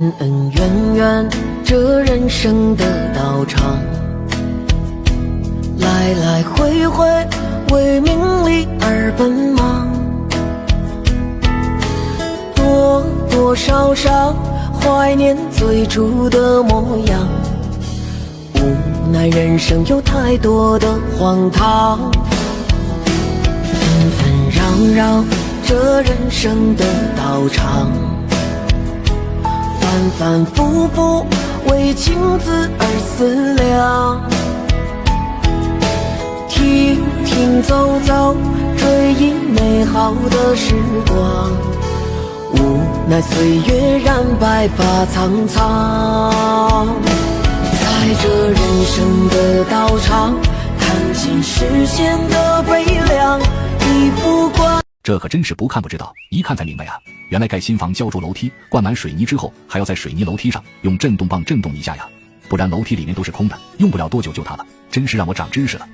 恩恩怨怨，这人生的道场，来来回回，为名利而奔忙，多多少少怀念最初的模样，无奈人生有太多的荒唐，纷纷扰扰，这人生的道场，反反复复，为情字而思量，停停走走，追忆美好的时光，无奈岁月染白发苍苍，在这人生的道场，看尽世间的悲凉，一幅关。这可真是不看不知道，一看才明白啊！原来盖新房浇筑楼梯，灌满水泥之后，还要在水泥楼梯上用震动棒震动一下呀，不然楼梯里面都是空的，用不了多久就塌了。真是让我长知识了。